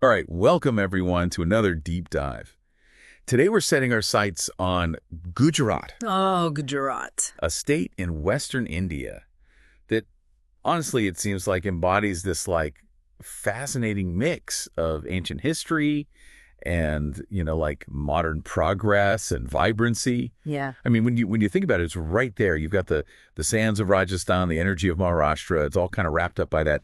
All right, welcome everyone to another deep dive. Today we're setting our sights on Gujarat, Oh, Gujarat. a state in western India that honestly it seems like embodies this fascinating mix of ancient history and, modern progress and vibrancy. Yeah. I mean, when you think about it, it's right there. You've got the sands of Rajasthan, the energy of Maharashtra. It's all kind of wrapped up by that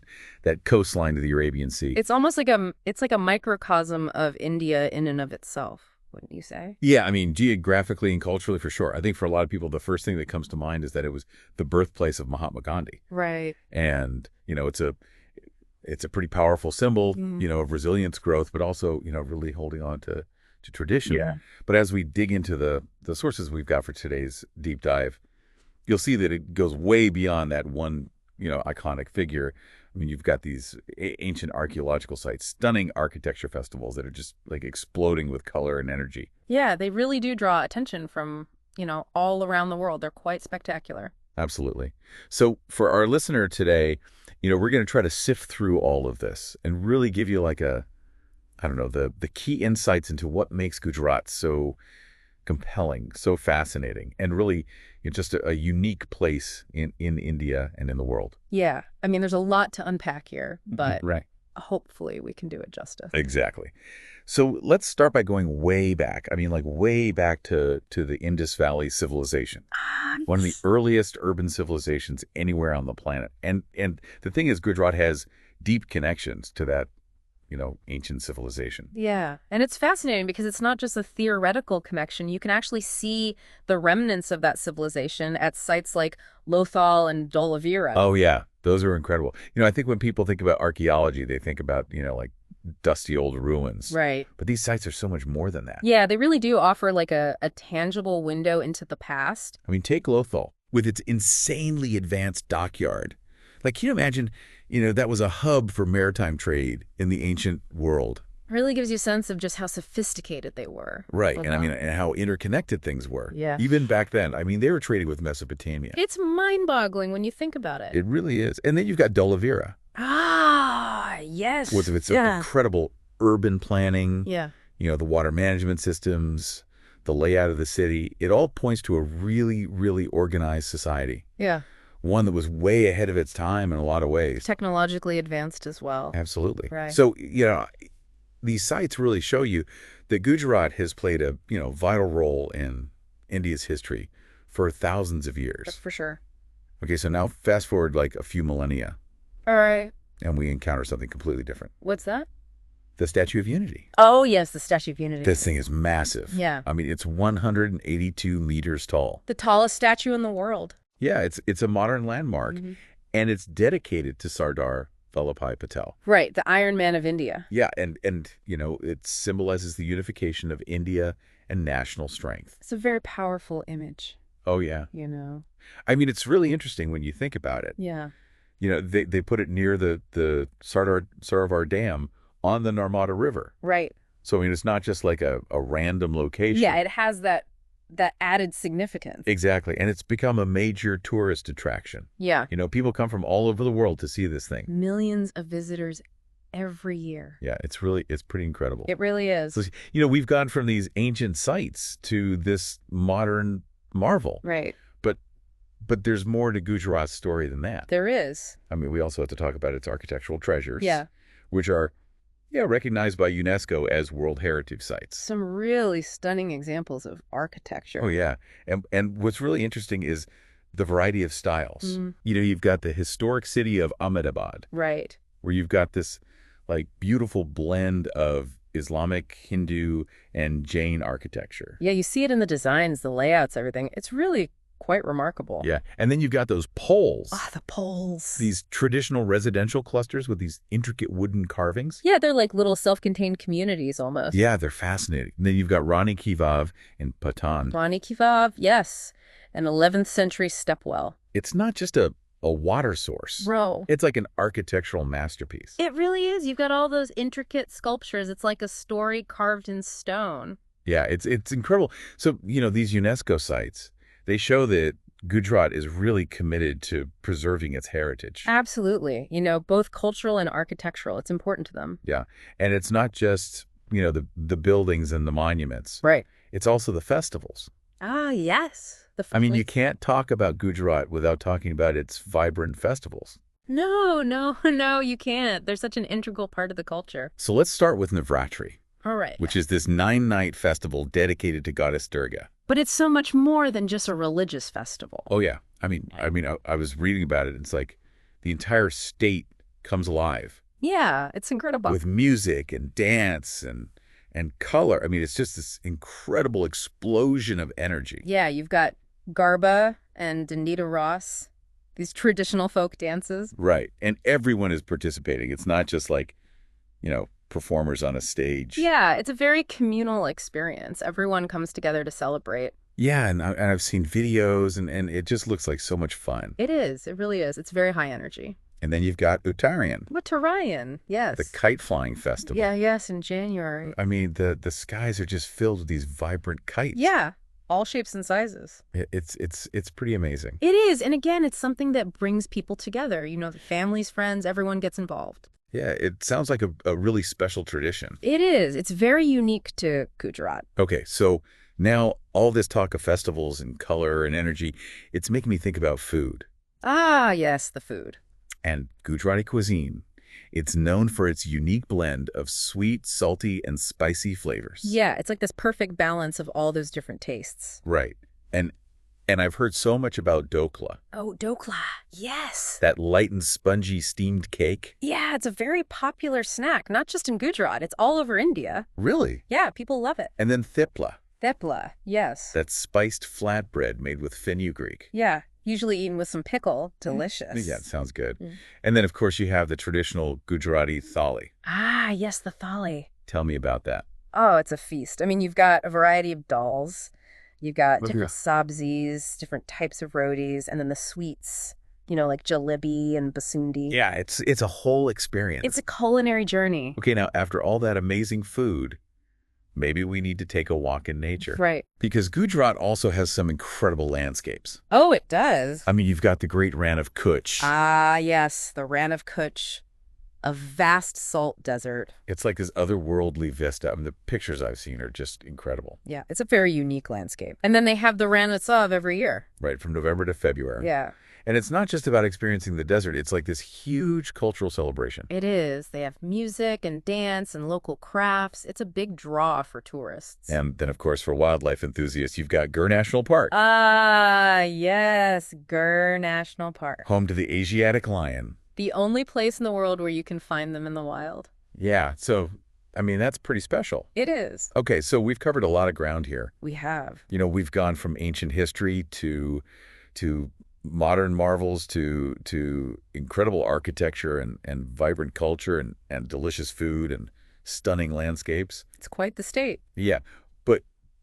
coastline of the Arabian Sea. It's almost like a microcosm of India in and of itself, wouldn't you say? Yeah, I mean, geographically and culturally, for sure. I think for a lot of people, the first thing that comes to mind is that it was the birthplace of Mahatma Gandhi. Right. And, it's a pretty powerful symbol, of resilience, growth, but also, really holding on to tradition. Yeah. But as we dig into the sources we've got for today's deep dive, you'll see that it goes way beyond that one, iconic figure. I mean, you've got these ancient archaeological sites, stunning architecture festivals that are just like exploding with color and energy. Yeah, they really do draw attention from, all around the world. They're quite spectacular. Absolutely. So for our listener today, we're going to try to sift through all of this and really give you the key insights into what makes Gujarat so compelling, so fascinating, and really just a unique place in India and in the world. Yeah. I mean, there's a lot to unpack here, but Right. hopefully we can do it justice. Exactly. So let's start by going way back. I mean, way back to the Indus Valley Civilization, one of the earliest urban civilizations anywhere on the planet. And the thing is, Gujarat has deep connections to that, ancient civilization. Yeah. And it's fascinating because it's not just a theoretical connection. You can actually see the remnants of that civilization at sites like Lothal and Dholavira. Oh, yeah. Those are incredible. I think when people think about archaeology, they think about, dusty old ruins. Right. But these sites are so much more than that. Yeah, they really do offer like a tangible window into the past. I mean, take Lothal with its insanely advanced dockyard. Can you imagine, that was a hub for maritime trade in the ancient world. Really gives you a sense of just how sophisticated they were. Right. And and how interconnected things were. Yeah. Even back then. I mean, they were trading with Mesopotamia. It's mind-boggling when you think about it. It really is. And then you've got Dholavira. Ah, yes. With its incredible urban planning. Yeah. The water management systems, the layout of the city. It all points to a really, really organized society. Yeah. One that was way ahead of its time in a lot of ways. Technologically advanced as well. Absolutely. Right. So, these sites really show you that Gujarat has played a, vital role in India's history for thousands of years. That's for sure. Okay, so now fast forward a few millennia, All right. and we encounter something completely different. What's that? The Statue of Unity. Oh, yes, the Statue of Unity. This thing is massive. Yeah. I mean, it's 182 meters tall. The tallest statue in the world. Yeah, it's a modern landmark, and it's dedicated to Sardar Vallabhbhai Patel. Right, the Iron Man of India. Yeah, and it symbolizes the unification of India and national strength. It's a very powerful image. Oh, yeah. I mean, it's really interesting when you think about it. Yeah. They put it near the Sarovar Dam on the Narmada River. Right. So, I mean, it's not just like a random location. Yeah, it has that added significance. Exactly. And it's become a major tourist attraction. Yeah. People come from all over the world to see this thing. Millions of visitors every year. Yeah, it's pretty incredible. It really is. So, we've gone from these ancient sites to this modern marvel. Right. But there's more to Gujarat's story than that. There is. I mean, we also have to talk about its architectural treasures. Yeah. Which are, recognized by UNESCO as World Heritage Sites. Some really stunning examples of architecture. Oh, yeah. And what's really interesting is the variety of styles. You've got the historic city of Ahmedabad. Right. Where you've got this, beautiful blend of Islamic, Hindu, and Jain architecture. Yeah, you see it in the designs, the layouts, everything. It's really quite remarkable. Yeah. And then you've got those poles. Ah, the poles. These traditional residential clusters with these intricate wooden carvings. Yeah, they're like little self-contained communities almost. Yeah, they're fascinating. And then you've got Rani in Patan. Rani, yes. An 11th century stepwell. It's not just a water source. Bro. It's like an architectural masterpiece. It really is. You've got all those intricate sculptures. It's like a story carved in stone. Yeah, it's incredible. So, these UNESCO sites, they show that Gujarat is really committed to preserving its heritage. Absolutely. Both cultural and architectural. It's important to them. Yeah. And it's not just, the buildings and the monuments. Right. It's also the festivals. Ah, yes. I mean, you can't talk about Gujarat without talking about its vibrant festivals. No, no, no, you can't. They're such an integral part of the culture. So let's start with Navratri, All right. which is this 9-night festival dedicated to goddess Durga. But it's so much more than just a religious festival. Oh, yeah. I was reading about it, and it's like the entire state comes alive. Yeah, it's incredible. With music and dance and color. I mean, it's just this incredible explosion of energy. Yeah, you've got Garba and Danita Ross, these traditional folk dances. Right. And everyone is participating. It's not just like, performers on a stage. Yeah, it's a very communal experience. Everyone comes together to celebrate. Yeah, and I've seen videos, and it just looks like so much fun. It is. It really is. It's very high energy. And then you've got Uttarayan. Uttarayan, yes. The kite flying festival. Yeah, yes, in January. I mean, the skies are just filled with these vibrant kites. Yeah, all shapes and sizes. It's pretty amazing. It is. And again, it's something that brings people together. The families, friends, everyone gets involved. Yeah, it sounds like a really special tradition. It is. It's very unique to Gujarat. Okay, so now all this talk of festivals and color and energy, it's making me think about food. Ah, yes, the food. And Gujarati cuisine. It's known for its unique blend of sweet, salty, and spicy flavors. Yeah, it's like this perfect balance of all those different tastes. Right. And I've heard so much about Dhokla. Oh, Dhokla. Yes. That light and spongy steamed cake. Yeah, it's a very popular snack, not just in Gujarat. It's all over India. Really? Yeah, people love it. And then Thepla. Thepla, yes. That spiced flatbread made with fenugreek. Yeah, usually eaten with some pickle. Delicious. Yeah, it sounds good. And then, of course, you have the traditional Gujarati thali. Ah, yes, the thali. Tell me about that. Oh, it's a feast. I mean, you've got a variety of dals. You've got different sabzis, different types of rotis, and then the sweets, like jalebi and basundi. Yeah, it's a whole experience. It's a culinary journey. Okay, now, after all that amazing food, maybe we need to take a walk in nature. Right. Because Gujarat also has some incredible landscapes. Oh, it does. I mean, you've got the great Rann of Kutch. Ah, yes, the Rann of Kutch, a vast salt desert. It's like this otherworldly vista. I mean, the pictures I've seen are just incredible. Yeah, it's a very unique landscape. And then they have the Rann Utsav every year. Right, from November to February. Yeah. And it's not just about experiencing the desert. It's like this huge cultural celebration. It is. They have music and dance and local crafts. It's a big draw for tourists. And then, of course, for wildlife enthusiasts, you've got Gir National Park. Ah, yes, Gir National Park. Home to the Asiatic lion. The only place in the world where you can find them in the wild. Yeah, so, I mean, that's pretty special. It is. Okay, so we've covered a lot of ground here. We have. We've gone from ancient history to modern marvels to incredible architecture and vibrant culture and delicious food and stunning landscapes. It's quite the state. Yeah,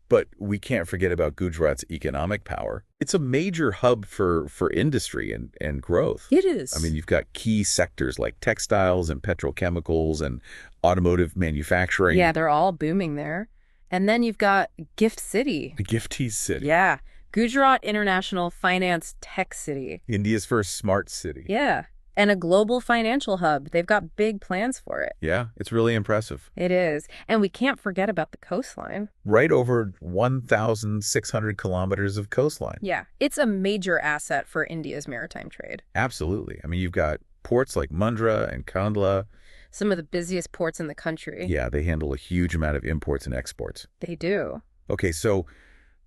but we can't forget about Gujarat's economic power. It's a major hub for industry and growth. It is. I mean, you've got key sectors like textiles and petrochemicals and automotive manufacturing. Yeah, they're all booming there. And then you've got Gift City. The Giftee City. Yeah. Gujarat International Finance Tech City. India's first smart city. Yeah. And a global financial hub. They've got big plans for it. Yeah, it's really impressive. It is. And we can't forget about the coastline. Right over 1,600 kilometers of coastline. Yeah. It's a major asset for India's maritime trade. Absolutely. I mean, you've got ports like Mundra and Kandla. Some of the busiest ports in the country. Yeah, they handle a huge amount of imports and exports. They do. Okay, so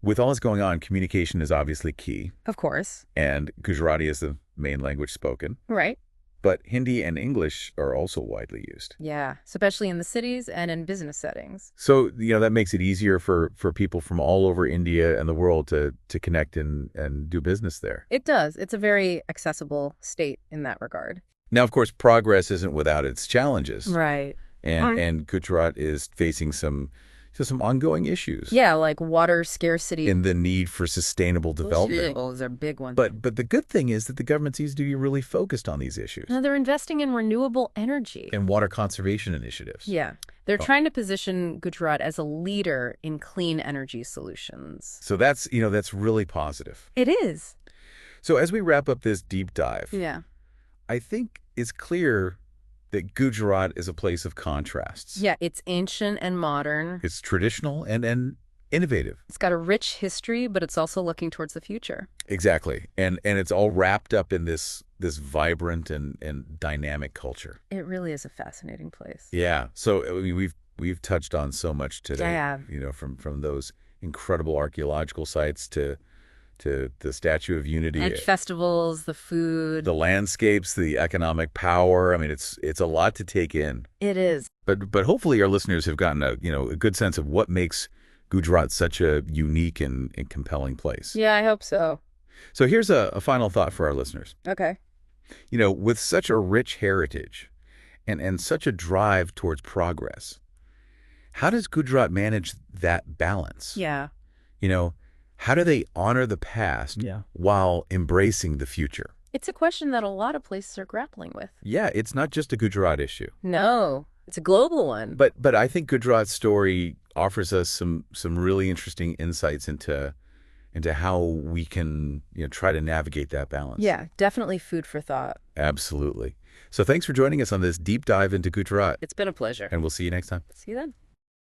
with all this going on, communication is obviously key. Of course. And Gujarati is the main language spoken. Right. But Hindi and English are also widely used. Yeah, especially in the cities and in business settings. So, that makes it easier for people from all over India and the world to connect and do business there. It does. It's a very accessible state in that regard. Now, of course, progress isn't without its challenges. Right. And Gujarat is facing some ongoing issues. Yeah, like water scarcity. And the need for sustainable development. Those are big ones. But the good thing is that the government seems to be really focused on these issues. No, they're investing in renewable energy. And water conservation initiatives. Yeah. They're trying to position Gujarat as a leader in clean energy solutions. So that's really positive. It is. So as we wrap up this deep dive, Yeah. I think it's clear that Gujarat is a place of contrasts. Yeah, it's ancient and modern. It's traditional and innovative. It's got a rich history, but it's also looking towards the future. Exactly. And it's all wrapped up in this vibrant and dynamic culture. It really is a fascinating place. Yeah. So I mean, we've touched on so much today. Yeah. From those incredible archaeological sites to the Statue of Unity, And festivals, the food. the landscapes, the economic power. I mean, it's a lot to take in. It is. But hopefully our listeners have gotten a good sense of what makes Gujarat such a unique and compelling place. Yeah, I hope so. So here's a final thought for our listeners. Okay. With such a rich heritage and such a drive towards progress, how does Gujarat manage that balance? Yeah. How do they honor the past while embracing the future? It's a question that a lot of places are grappling with. Yeah, it's not just a Gujarat issue. No, it's a global one. But I think Gujarat's story offers us some really interesting insights into how we can try to navigate that balance. Yeah, definitely food for thought. Absolutely. So thanks for joining us on this deep dive into Gujarat. It's been a pleasure. And we'll see you next time. See you then.